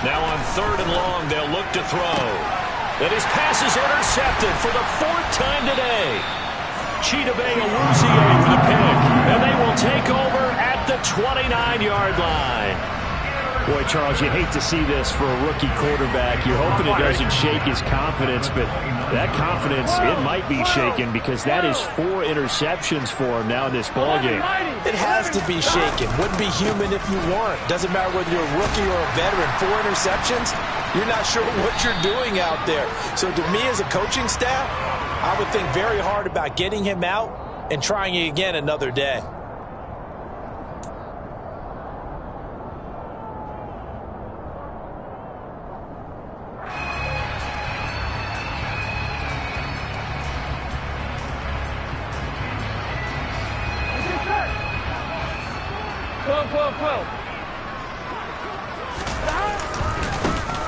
[SPEAKER 3] Now on 3rd and long, they'll look to throw. And his pass is intercepted for the 4th time today. Chidobe Awuzie for the pick. And they will take over at the 29-yard line.
[SPEAKER 6] Boy, Charles, you hate to see this for a rookie quarterback. You're hoping it doesn't shake his confidence, but that confidence, it might be shaken because that is 4 interceptions for him now in this ballgame.
[SPEAKER 4] It has to be shaken. Wouldn't be human if you weren't. Doesn't matter whether you're a rookie or a veteran. 4 interceptions, you're not sure what you're doing out there. So to me as a coaching staff, I would think very hard about getting him out and trying it again another day.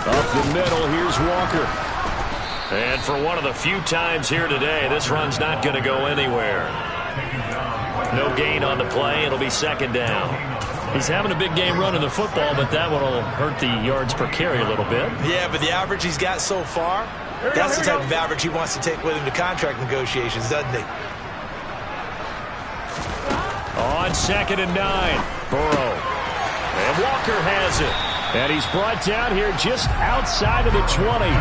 [SPEAKER 3] Up the middle, here's Walker. And for one of the few times here today, this run's not going to go anywhere. No gain on the play. It'll be 2nd down. He's having a big game running the football, but that one will hurt the yards per carry a little bit.
[SPEAKER 7] Yeah, but the average he's got so far, that's the type of average he wants to take with him to contract negotiations, doesn't he?
[SPEAKER 3] On 2nd and 9, Burrow. And Walker has it.
[SPEAKER 6] And he's brought down here just outside of the 20.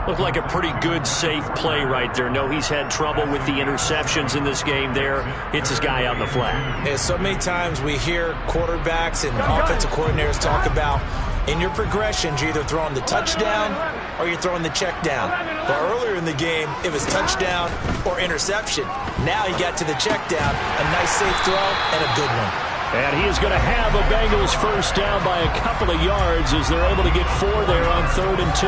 [SPEAKER 3] Looked like a pretty good, safe play right there. No, he's had trouble with the interceptions in this game there. Hits his guy out in the flat.
[SPEAKER 7] Yeah, so many times we hear quarterbacks and offensive coordinators talk about in your progressions, you're either throwing the touchdown or you're throwing the check down. But earlier in the game, it was touchdown or interception. Now he got to the check down, a nice safe throw and a good one.
[SPEAKER 6] And he is going to have a Bengals first down by a couple of yards as they're able to get 4 there on 3rd and 2.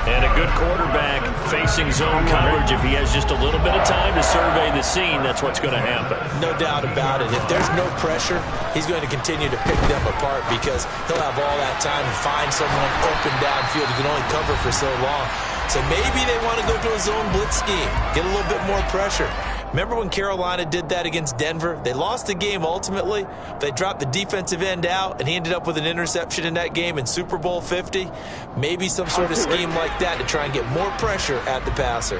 [SPEAKER 3] And a good quarterback facing zone coverage. If he has just a little bit of time to survey the scene, that's what's going to happen.
[SPEAKER 7] No doubt about it. If there's no pressure, he's going to continue to pick them apart because he'll have all that time to find someone open downfield. He can only cover for so long. So maybe they want to go to a zone blitz scheme, get a little bit more pressure. Remember when Carolina did that against Denver? They lost the game ultimately. They dropped the defensive end out, and he ended up with an interception in that game in Super Bowl 50. Maybe some sort of scheme like that to try and get more pressure at the passer.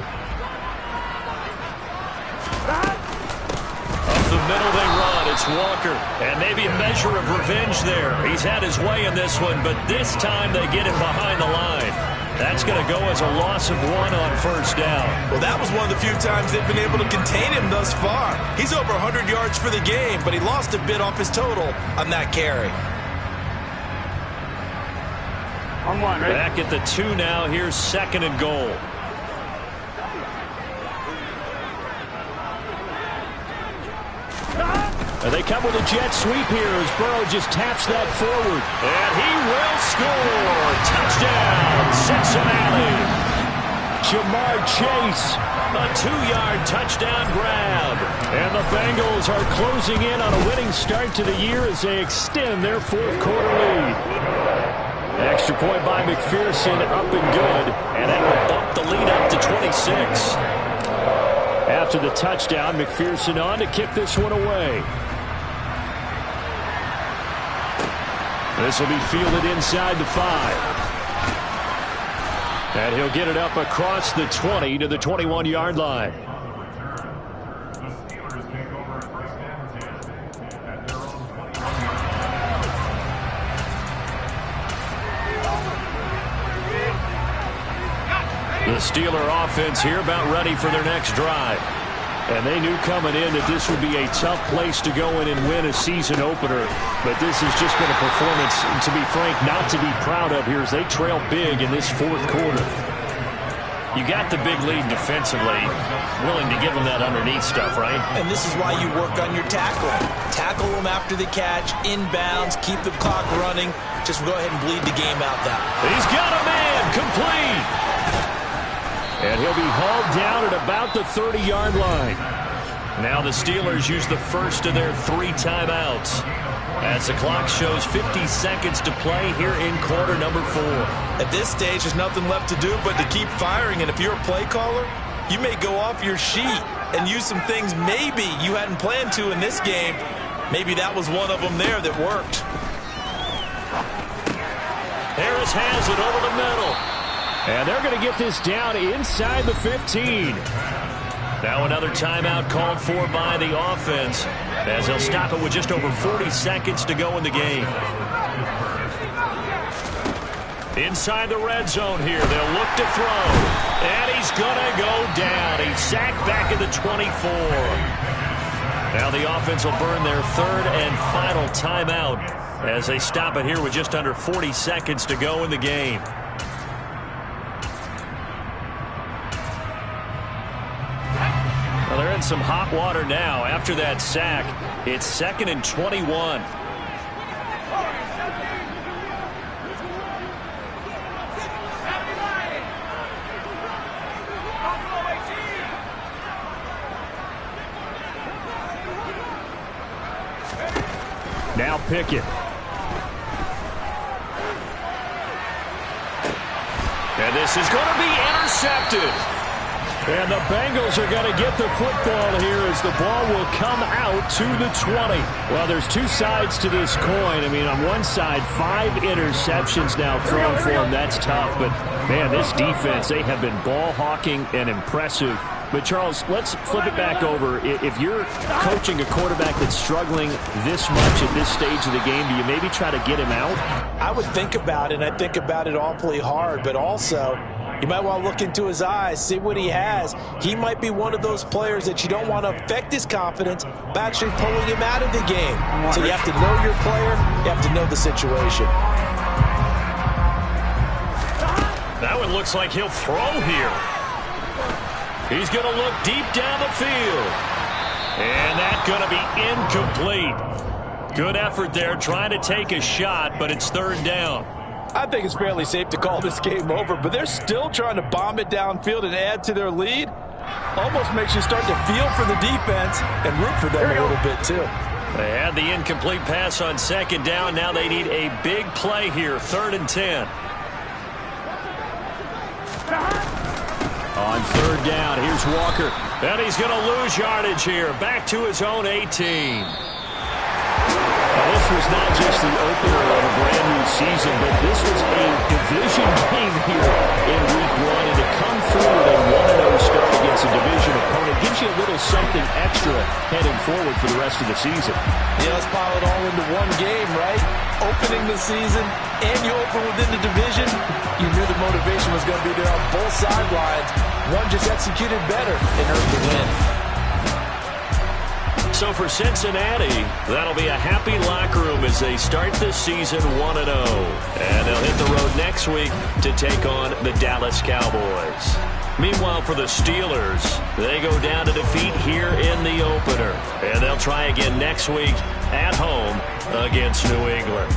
[SPEAKER 3] Up the middle they run. It's Walker. And maybe a measure of revenge there. He's had his way in this one, but this time they get him behind the line. That's going to go as a loss of 1 on first down.
[SPEAKER 7] Well, that was one of the few times they've been able to contain him thus far. He's over 100 yards for the game, but he lost a bit off his total on that carry.
[SPEAKER 3] Back at the 2 now. Here's 2nd and goal.
[SPEAKER 6] And they come with a jet sweep here as Burrow just taps that forward.
[SPEAKER 3] And he will score. Touchdown, Cincinnati.
[SPEAKER 6] Jamar Chase.
[SPEAKER 3] A 2-yard touchdown grab.
[SPEAKER 6] And the Bengals are closing in on a winning start to the year as they extend their 4th quarter lead. Extra point by McPherson, up and good. And that will bump the lead up to 26. After the touchdown, McPherson on to kick this one away. This will be fielded inside the 5. And he'll get it up across the 20 to the 21-yard line.
[SPEAKER 5] The Steelers take over at first and 10 at their own 21-yard line.
[SPEAKER 3] The Steeler offense here about ready for their next drive.
[SPEAKER 6] And they knew coming in that this would be a tough place to go in and win a season opener. But this has just been a performance, to be frank, not to be proud of here as they trail big in this 4th quarter.
[SPEAKER 3] You got the big lead defensively, willing to give them that underneath stuff, right?
[SPEAKER 7] And this is why you work on your tackling. Tackle them after the catch, inbounds, keep the clock running. Just go ahead and bleed the game out that way.
[SPEAKER 3] He's got a man, complete.
[SPEAKER 6] And he'll be hauled down at about the 30-yard line.
[SPEAKER 3] Now the Steelers use the first of their 3 timeouts as the clock shows 50 seconds to play here in quarter number 4.
[SPEAKER 7] At this stage, there's nothing left to do but to keep firing. And if you're a play caller, you may go off your sheet and use some things maybe you hadn't planned to in this game. Maybe that was one of them there that worked.
[SPEAKER 3] Harris has it over the middle.
[SPEAKER 6] And they're going to get this down inside the 15.
[SPEAKER 3] Now another timeout called for by the offense as they'll stop it with just over 40 seconds to go in the game. Inside the red zone here. They'll look to throw. And he's going to go down. He's sacked back at the 24. Now the offense will burn their 3rd and final timeout as they stop it here with just under 40 seconds to go in the game. Well, they're in some hot water now. After that sack, it's 2nd and 21.
[SPEAKER 6] Now Pickett.
[SPEAKER 3] And this is going to be intercepted.
[SPEAKER 6] And the Bengals are going to get the football here as the ball will come out to the 20. Well, there's 2 sides to this coin. I mean, on one side, 5 interceptions now thrown for them. That's tough. But, man, this defense, they have been ball hawking and impressive. But, Charles, let's flip it back over. If you're coaching a quarterback that's struggling this much at this stage of the game, do you maybe try to get him out?
[SPEAKER 7] I would think about it, and I think about it awfully hard. But also, you might want to look into his eyes, see what he has. He might be one of those players that you don't want to affect his confidence by actually pulling him out of the game. So you have to know your player. You have to know the situation.
[SPEAKER 3] That one looks like he'll throw here. He's going to look deep down the field. And that's going to be incomplete. Good effort there trying to take a shot, but it's 3rd down.
[SPEAKER 4] I think it's fairly safe to call this game over, but they're still trying to bomb it downfield and add to their lead. Almost makes you start to feel for the defense and root for them a little bit, too.
[SPEAKER 3] They had the incomplete pass on 2nd down. Now they need a big play here, 3rd and 10.
[SPEAKER 6] On third down, here's Walker.
[SPEAKER 3] And he's going to lose yardage here. Back to his own 18.
[SPEAKER 6] Now, this was not just the opener of a brand new season, but this was a division game here in week 1. And to come through with a 1-0 start against a division opponent gives you a little something extra heading forward for the rest of the season.
[SPEAKER 4] Yeah, let's pile it all into one game, right? Opening the season, and you open within the division. You knew the motivation was going to be there on both sidelines. One just executed better and earned the win.
[SPEAKER 3] So for Cincinnati, that'll be a happy locker room as they start this season 1-0. And they'll hit the road next week to take on the Dallas Cowboys. Meanwhile, for the Steelers, they go down to defeat here in the opener. And they'll try again next week at home against New England.